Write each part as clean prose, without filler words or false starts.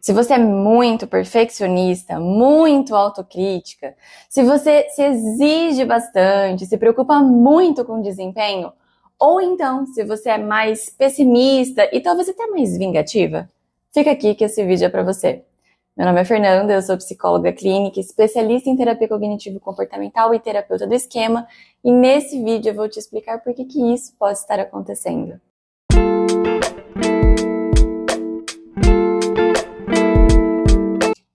Se você é muito perfeccionista, muito autocrítica, se você se exige bastante, se preocupa muito com o desempenho, ou então se você é mais pessimista e talvez até mais vingativa, fica aqui que esse vídeo é para você. Meu nome é Fernanda, eu sou psicóloga clínica, especialista em terapia cognitivo-comportamental e terapeuta do esquema, e nesse vídeo eu vou te explicar por que isso pode estar acontecendo.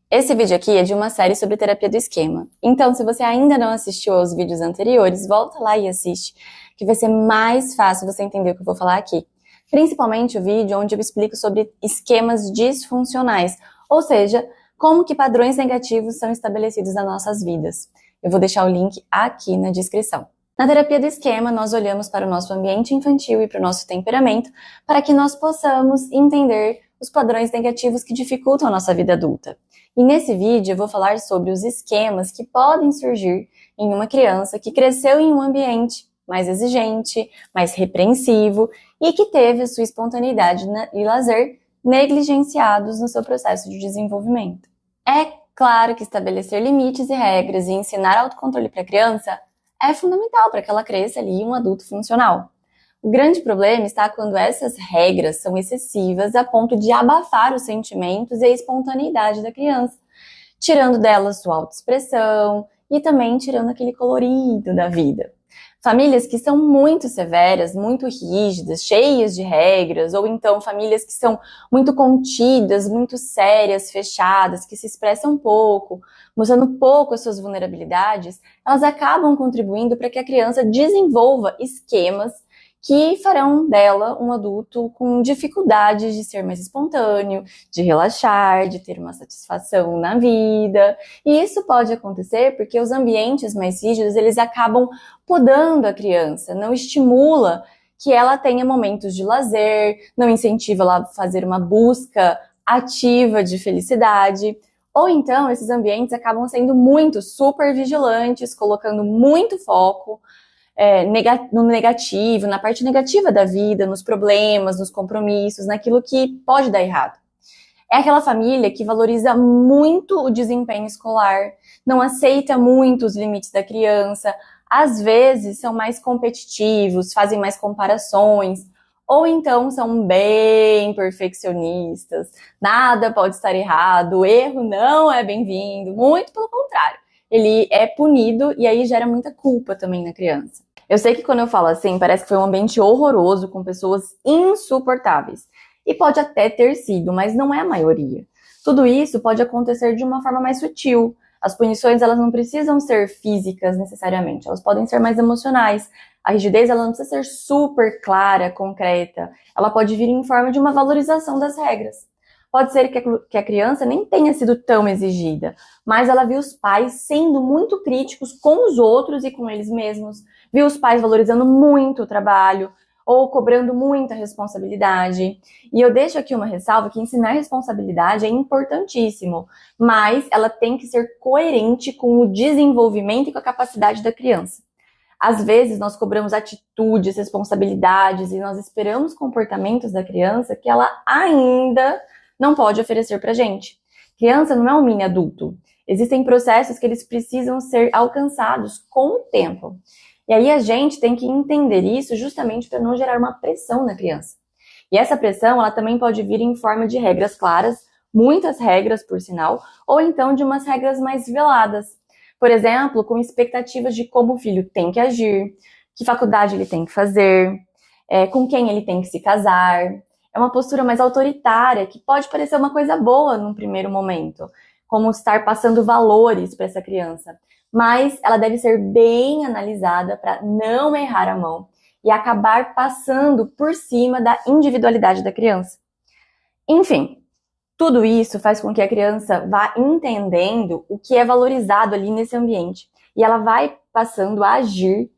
Esse vídeo aqui é de uma série sobre terapia do esquema. Então, se você ainda não assistiu aos vídeos anteriores, volta lá e assiste, que vai ser mais fácil você entender o que eu vou falar aqui. Principalmente o vídeo onde eu explico sobre esquemas disfuncionais, ou seja, como que padrões negativos são estabelecidos nas nossas vidas. Eu vou deixar o link aqui na descrição. Na terapia do esquema, nós olhamos para o nosso ambiente infantil e para o nosso temperamento para que nós possamos entender os padrões negativos que dificultam a nossa vida adulta. E nesse vídeo eu vou falar sobre os esquemas que podem surgir em uma criança que cresceu em um ambiente mais exigente, mais repreensivo e que teve a sua espontaneidade e lazer negligenciados no seu processo de desenvolvimento. É claro que estabelecer limites e regras e ensinar autocontrole para a criança é fundamental para que ela cresça ali um adulto funcional. O grande problema está quando essas regras são excessivas a ponto de abafar os sentimentos e a espontaneidade da criança, tirando dela sua autoexpressão e também tirando aquele colorido da vida. Famílias que são muito severas, muito rígidas, cheias de regras, ou então famílias que são muito contidas, muito sérias, fechadas, que se expressam pouco, mostrando pouco as suas vulnerabilidades, elas acabam contribuindo para que a criança desenvolva esquemas que farão dela um adulto com dificuldades de ser mais espontâneo, de relaxar, de ter uma satisfação na vida. E isso pode acontecer porque os ambientes mais rígidos, eles acabam podando a criança, não estimula que ela tenha momentos de lazer, não incentiva ela a fazer uma busca ativa de felicidade. Ou então, esses ambientes acabam sendo muito super vigilantes, colocando muito foco no negativo, na parte negativa da vida, nos problemas, nos compromissos, naquilo que pode dar errado. É aquela família que valoriza muito o desempenho escolar, não aceita muito os limites da criança, às vezes são mais competitivos, fazem mais comparações, ou então são bem perfeccionistas, nada pode estar errado, o erro não é bem-vindo, muito pelo contrário. Ele é punido e aí gera muita culpa também na criança. Eu sei que quando eu falo assim, parece que foi um ambiente horroroso, com pessoas insuportáveis. E pode até ter sido, mas não é a maioria. Tudo isso pode acontecer de uma forma mais sutil. As punições, elas não precisam ser físicas necessariamente, elas podem ser mais emocionais. A rigidez, ela não precisa ser super clara, concreta. Ela pode vir em forma de uma valorização das regras. Pode ser que a criança nem tenha sido tão exigida, mas ela viu os pais sendo muito críticos com os outros e com eles mesmos, viu os pais valorizando muito o trabalho ou cobrando muita responsabilidade. E eu deixo aqui uma ressalva que ensinar responsabilidade é importantíssimo, mas ela tem que ser coerente com o desenvolvimento e com a capacidade da criança. Às vezes nós cobramos atitudes, responsabilidades e nós esperamos comportamentos da criança que ela ainda não pode oferecer pra gente. Criança não é um mini adulto. Existem processos que eles precisam ser alcançados com o tempo. E aí a gente tem que entender isso justamente para não gerar uma pressão na criança. E essa pressão, ela também pode vir em forma de regras claras, muitas regras, por sinal, ou então de umas regras mais veladas. Por exemplo, com expectativas de como o filho tem que agir, que faculdade ele tem que fazer, com quem ele tem que se casar. É uma postura mais autoritária, que pode parecer uma coisa boa num primeiro momento, como estar passando valores para essa criança. Mas ela deve ser bem analisada para não errar a mão e acabar passando por cima da individualidade da criança. Enfim, tudo isso faz com que a criança vá entendendo o que é valorizado ali nesse ambiente. E ela vai passando a agir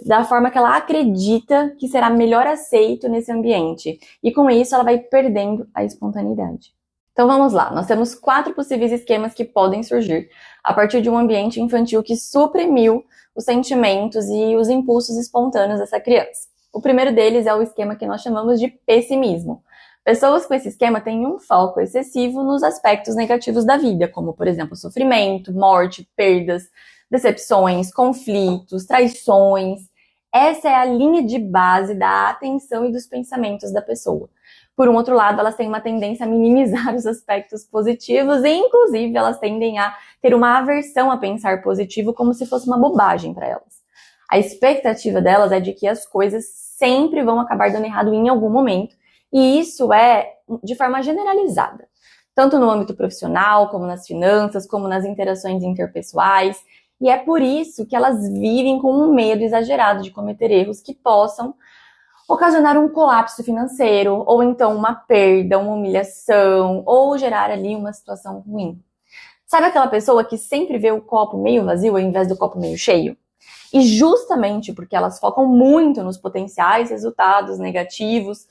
da forma que ela acredita que será melhor aceito nesse ambiente. E com isso ela vai perdendo a espontaneidade. Então vamos lá, nós temos 4 possíveis esquemas que podem surgir a partir de um ambiente infantil que suprimiu os sentimentos e os impulsos espontâneos dessa criança. O primeiro deles é o esquema que nós chamamos de pessimismo. Pessoas com esse esquema têm um foco excessivo nos aspectos negativos da vida, como, por exemplo, sofrimento, morte, perdas, decepções, conflitos, traições. Essa é a linha de base da atenção e dos pensamentos da pessoa. Por um outro lado, elas têm uma tendência a minimizar os aspectos positivos e, inclusive, elas tendem a ter uma aversão a pensar positivo como se fosse uma bobagem para elas. A expectativa delas é de que as coisas sempre vão acabar dando errado em algum momento, e isso é de forma generalizada, tanto no âmbito profissional, como nas finanças, como nas interações interpessoais, e é por isso que elas vivem com um medo exagerado de cometer erros que possam ocasionar um colapso financeiro, ou então uma perda, uma humilhação, ou gerar ali uma situação ruim. Sabe aquela pessoa que sempre vê o copo meio vazio ao invés do copo meio cheio? E justamente porque elas focam muito nos potenciais resultados negativos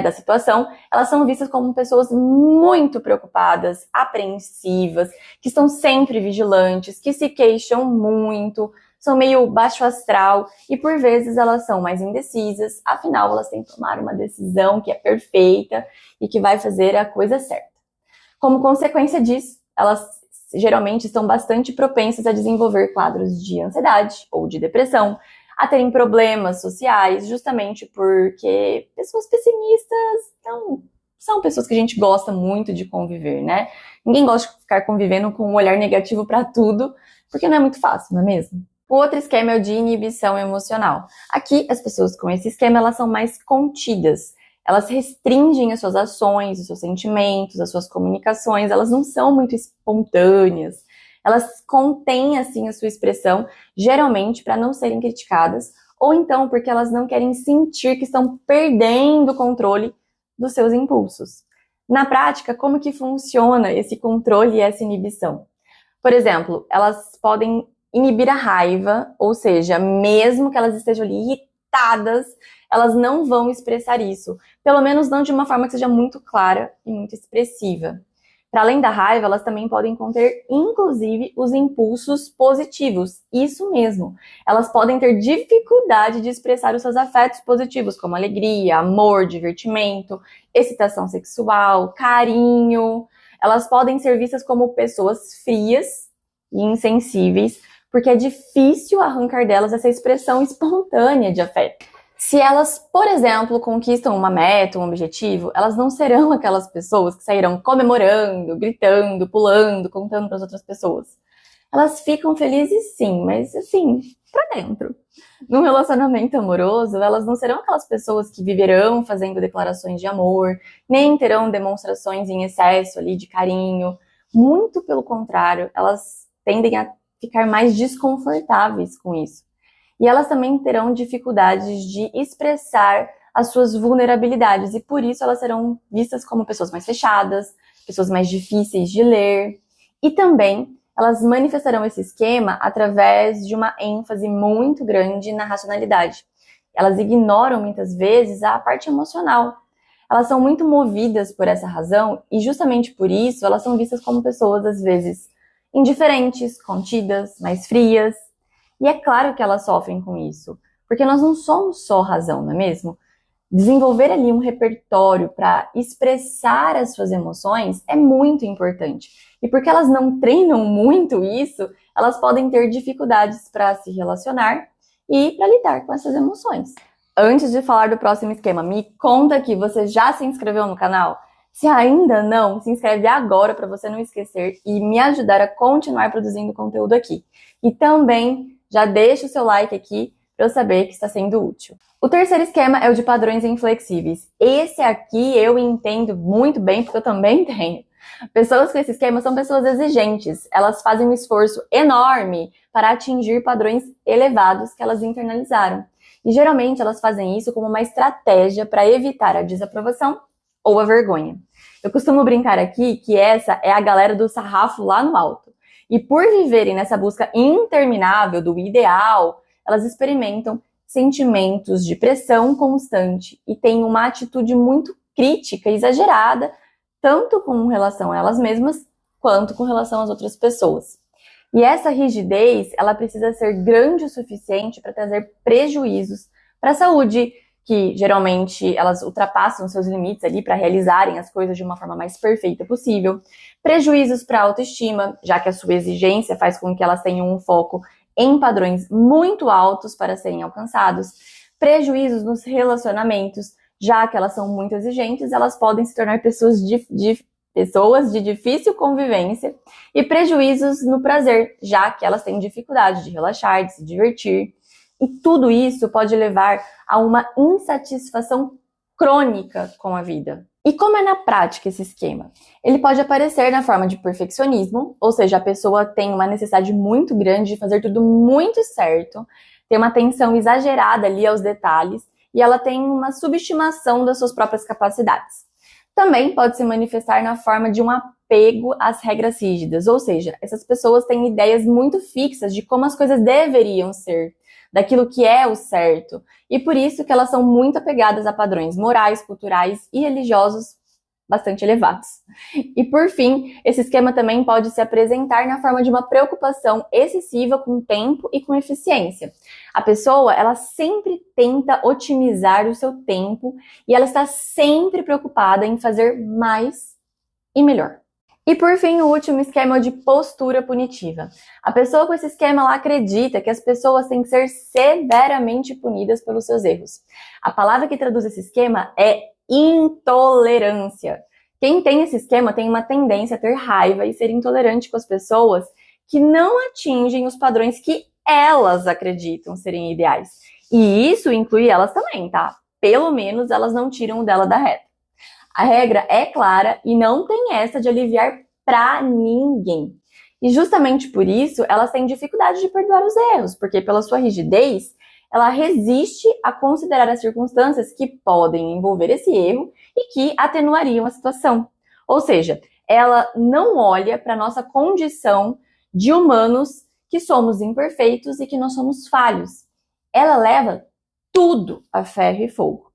da situação, elas são vistas como pessoas muito preocupadas, apreensivas, que estão sempre vigilantes, que se queixam muito, são meio baixo astral e por vezes elas são mais indecisas, afinal elas têm que tomar uma decisão que é perfeita e que vai fazer a coisa certa. Como consequência disso, elas geralmente estão bastante propensas a desenvolver quadros de ansiedade ou de depressão, a terem problemas sociais, justamente porque pessoas pessimistas não são pessoas que a gente gosta muito de conviver, né? Ninguém gosta de ficar convivendo com um olhar negativo para tudo, porque não é muito fácil, não é mesmo? O outro esquema é o de inibição emocional. Aqui, as pessoas com esse esquema, elas são mais contidas. Elas restringem as suas ações, os seus sentimentos, as suas comunicações, elas não são muito espontâneas. Elas contêm, assim, a sua expressão, geralmente para não serem criticadas, ou então porque elas não querem sentir que estão perdendo o controle dos seus impulsos. Na prática, como que funciona esse controle e essa inibição? Por exemplo, elas podem inibir a raiva, ou seja, mesmo que elas estejam ali irritadas, elas não vão expressar isso, pelo menos não de uma forma que seja muito clara e muito expressiva. Para além da raiva, elas também podem conter, inclusive, os impulsos positivos. Isso mesmo. Elas podem ter dificuldade de expressar os seus afetos positivos, como alegria, amor, divertimento, excitação sexual, carinho. Elas podem ser vistas como pessoas frias e insensíveis, porque é difícil arrancar delas essa expressão espontânea de afeto. Se elas, por exemplo, conquistam uma meta, um objetivo, elas não serão aquelas pessoas que sairão comemorando, gritando, pulando, contando para as outras pessoas. Elas ficam felizes sim, mas assim, para dentro. Num relacionamento amoroso, elas não serão aquelas pessoas que viverão fazendo declarações de amor, nem terão demonstrações em excesso ali de carinho. Muito pelo contrário, elas tendem a ficar mais desconfortáveis com isso. E elas também terão dificuldades de expressar as suas vulnerabilidades e por isso elas serão vistas como pessoas mais fechadas, pessoas mais difíceis de ler. E também elas manifestarão esse esquema através de uma ênfase muito grande na racionalidade. Elas ignoram muitas vezes a parte emocional. Elas são muito movidas por essa razão e justamente por isso elas são vistas como pessoas às vezes indiferentes, contidas, mais frias. E é claro que elas sofrem com isso, porque nós não somos só razão, não é mesmo? Desenvolver ali um repertório para expressar as suas emoções é muito importante. E porque elas não treinam muito isso, elas podem ter dificuldades para se relacionar e para lidar com essas emoções. Antes de falar do próximo esquema, me conta aqui, você já se inscreveu no canal? Se ainda não, se inscreve agora para você não esquecer e me ajudar a continuar produzindo conteúdo aqui. E também já deixa o seu like aqui para eu saber que está sendo útil. O terceiro esquema é o de padrões inflexíveis. Esse aqui eu entendo muito bem porque eu também tenho. Pessoas com esse esquema são pessoas exigentes. Elas fazem um esforço enorme para atingir padrões elevados que elas internalizaram. E geralmente elas fazem isso como uma estratégia para evitar a desaprovação ou a vergonha. Eu costumo brincar aqui que essa é a galera do sarrafo lá no alto. E por viverem nessa busca interminável do ideal, elas experimentam sentimentos de pressão constante e têm uma atitude muito crítica e exagerada, tanto com relação a elas mesmas, quanto com relação às outras pessoas. E essa rigidez, ela precisa ser grande o suficiente para trazer prejuízos para a saúde que geralmente elas ultrapassam seus limites ali para realizarem as coisas de uma forma mais perfeita possível. Prejuízos para a autoestima, já que a sua exigência faz com que elas tenham um foco em padrões muito altos para serem alcançados. Prejuízos nos relacionamentos, já que elas são muito exigentes, elas podem se tornar pessoas de difícil convivência. E prejuízos no prazer, já que elas têm dificuldade de relaxar, de se divertir. E tudo isso pode levar a uma insatisfação crônica com a vida. E como é na prática esse esquema? Ele pode aparecer na forma de perfeccionismo, ou seja, a pessoa tem uma necessidade muito grande de fazer tudo muito certo, tem uma atenção exagerada ali aos detalhes, e ela tem uma subestimação das suas próprias capacidades. Também pode se manifestar na forma de um apego às regras rígidas, ou seja, essas pessoas têm ideias muito fixas de como as coisas deveriam ser, daquilo que é o certo, e por isso que elas são muito apegadas a padrões morais, culturais e religiosos bastante elevados. E por fim, esse esquema também pode se apresentar na forma de uma preocupação excessiva com tempo e com eficiência. A pessoa, ela sempre tenta otimizar o seu tempo e ela está sempre preocupada em fazer mais e melhor. E por fim, o último esquema é o de postura punitiva. A pessoa com esse esquema, ela acredita que as pessoas têm que ser severamente punidas pelos seus erros. A palavra que traduz esse esquema é intolerância. Quem tem esse esquema tem uma tendência a ter raiva e ser intolerante com as pessoas que não atingem os padrões que elas acreditam serem ideais. E isso inclui elas também, tá? Pelo menos elas não tiram o dela da reta. A regra é clara e não tem essa de aliviar pra ninguém. E justamente por isso, elas têm dificuldade de perdoar os erros, porque pela sua rigidez, ela resiste a considerar as circunstâncias que podem envolver esse erro e que atenuariam a situação. Ou seja, ela não olha para a nossa condição de humanos que somos imperfeitos e que nós somos falhos. Ela leva tudo a ferro e fogo.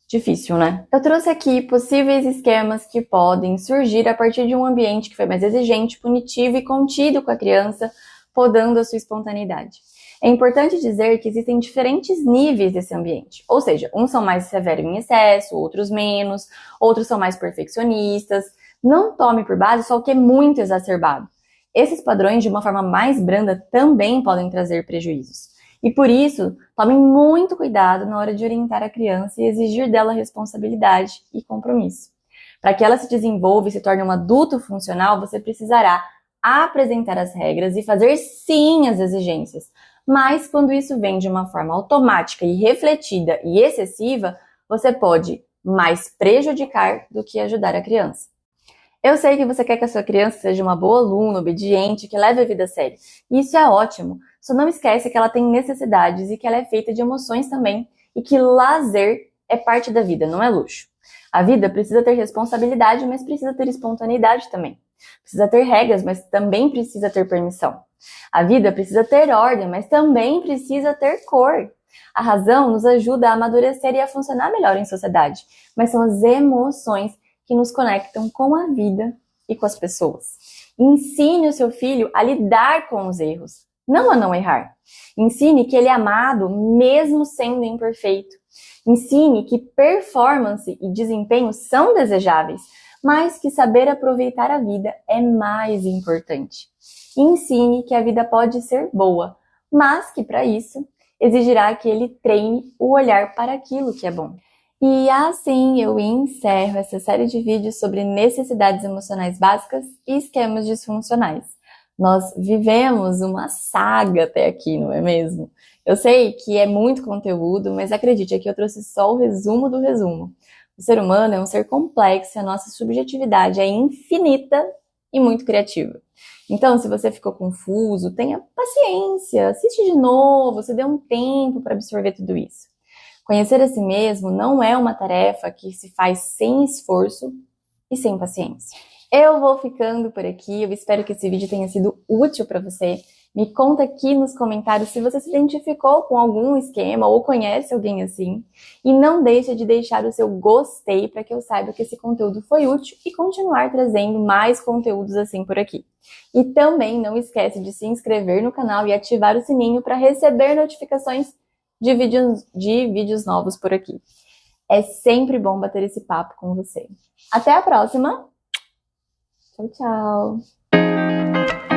Difícil, né? Eu trouxe aqui possíveis esquemas que podem surgir a partir de um ambiente que foi mais exigente, punitivo e contido com a criança, podando a sua espontaneidade. É importante dizer que existem diferentes níveis desse ambiente, ou seja, uns são mais severos em excesso, outros menos, outros são mais perfeccionistas. Não tome por base só o que é muito exacerbado. Esses padrões, de uma forma mais branda, também podem trazer prejuízos. E por isso, tomem muito cuidado na hora de orientar a criança e exigir dela responsabilidade e compromisso. Para que ela se desenvolva e se torne um adulto funcional, você precisará apresentar as regras e fazer sim as exigências. Mas quando isso vem de uma forma automática e refletida e excessiva, você pode mais prejudicar do que ajudar a criança. Eu sei que você quer que a sua criança seja uma boa aluna, obediente, que leve a vida a sério. E isso é ótimo. Só não esquece que ela tem necessidades e que ela é feita de emoções também. E que lazer é parte da vida, não é luxo. A vida precisa ter responsabilidade, mas precisa ter espontaneidade também. Precisa ter regras, mas também precisa ter permissão. A vida precisa ter ordem, mas também precisa ter cor. A razão nos ajuda a amadurecer e a funcionar melhor em sociedade. Mas são as emoções que nos conectam com a vida e com as pessoas. Ensine o seu filho a lidar com os erros, não a não errar. Ensine que ele é amado mesmo sendo imperfeito. Ensine que performance e desempenho são desejáveis, mas que saber aproveitar a vida é mais importante. Ensine que a vida pode ser boa, mas que para isso exigirá que ele treine o olhar para aquilo que é bom. E assim eu encerro essa série de vídeos sobre necessidades emocionais básicas e esquemas disfuncionais. Nós vivemos uma saga até aqui, não é mesmo? Eu sei que é muito conteúdo, mas acredite, aqui eu trouxe só o resumo do resumo. O ser humano é um ser complexo e a nossa subjetividade é infinita e muito criativa. Então, se você ficou confuso, tenha paciência, assiste de novo, se dê um tempo para absorver tudo isso. Conhecer a si mesmo não é uma tarefa que se faz sem esforço e sem paciência. Eu vou ficando por aqui, eu espero que esse vídeo tenha sido útil para você. Me conta aqui nos comentários se você se identificou com algum esquema ou conhece alguém assim. E não deixe de deixar o seu gostei para que eu saiba que esse conteúdo foi útil e continuar trazendo mais conteúdos assim por aqui. E também não esquece de se inscrever no canal e ativar o sininho para receber notificações de vídeos novos por aqui. É sempre bom bater esse papo com você. Até a próxima! Tchau, tchau!